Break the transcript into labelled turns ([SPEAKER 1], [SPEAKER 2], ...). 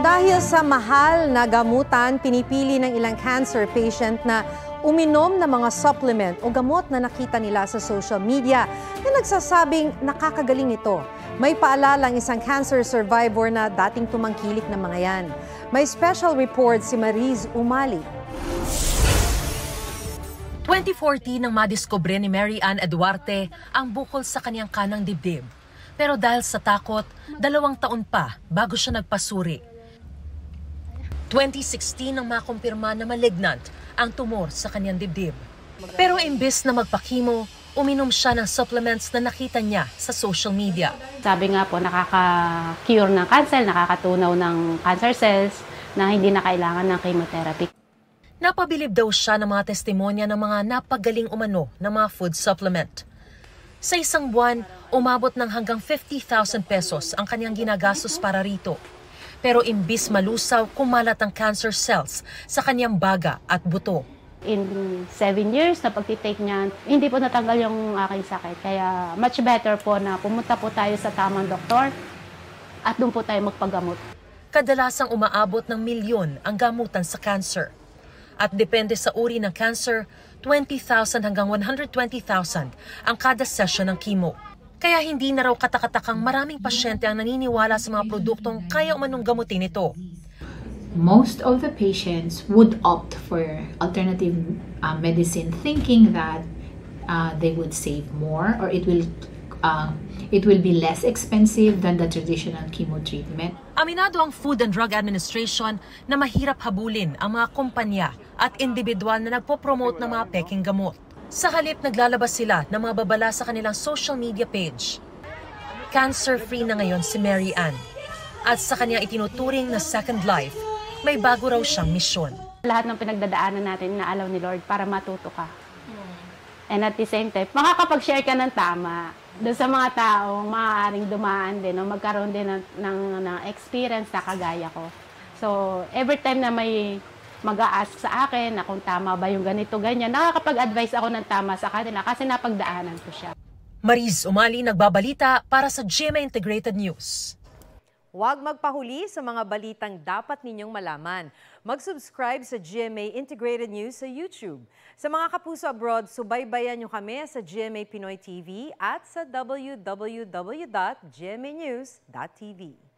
[SPEAKER 1] Dahil sa mahal na gamutan, pinipili ng ilang cancer patient na uminom ng mga supplement o gamot na nakita nila sa social media na nagsasabing nakakagaling ito. May paalala ang isang cancer survivor na dating tumangkilik ng mga yan. May special report si Mariz Umali.
[SPEAKER 2] 2014 nang madiskubre ni Mary Ann Eduarte ang bukol sa kanyang kanang dibdib. Pero dahil sa takot, 2 taon pa bago siya nagpasuri. 2016 nang makumpirma na malignant ang tumor sa kanyang dibdib. Pero imbes na magpakimo, uminom siya ng supplements na nakita niya sa social media.
[SPEAKER 3] Sabi nga po, nakaka-cure ng cancer, nakakatunaw ng cancer cells na hindi na kailangan ng chemotherapy.
[SPEAKER 2] Napabilib daw siya ng mga testimonya ng mga napagaling umano ng mga food supplement. Sa isang buwan, umabot ng hanggang 50,000 pesos ang kanyang ginagastos para rito. Pero imbis malusaw, kumalat ang cancer cells sa kanyang baga at buto.
[SPEAKER 3] In 7 years na pagtitake niyan, hindi po natanggal yung aking sakit. Kaya much better po na pumunta po tayo sa tamang doktor at doon po tayo magpagamot.
[SPEAKER 2] Kadalasang umaabot ng milyon ang gamutan sa cancer. At depende sa uri ng cancer, 20,000 hanggang 120,000 ang kada session ng chemo. Kaya hindi na raw katakatakang maraming pasyente ang naniniwala sa mga produktong kaya umanong gamutin ito.
[SPEAKER 4] Most of the patients would opt for alternative medicine thinking that they would save more or it will be less expensive than the traditional chemo treatment.
[SPEAKER 2] Aminado ang Food and Drug Administration na mahirap habulin ang mga kumpanya at individual na nagpo-promote ng mga peking gamot. Sa halip, naglalabas sila ng mga babala sa kanilang social media page. Cancer-free na ngayon si Mary Ann. At sa kanya itinuturing na second life, may bago raw siyang misyon.
[SPEAKER 3] Lahat ng pinagdadaanan natin inaalaw ni Lord para matuto ka. And at the same time, makakapag-share ka ng tama doon sa mga taong maaaring dumaan din o magkaroon din ng experience na kagaya ko. So, every time na may mag-a-ask sa akin na kung tama ba yung ganito, ganyan, nakakapag-advise ako ng tama sa kanila kasi napagdaanan ko siya.
[SPEAKER 2] Mariz Umali, nagbabalita para sa GMA Integrated News.
[SPEAKER 1] Huwag magpahuli sa mga balitang dapat ninyong malaman. Mag-subscribe sa GMA Integrated News sa YouTube. Sa mga kapuso abroad, subaybayan nyo kami sa GMA Pinoy TV at sa www.gmanews.tv.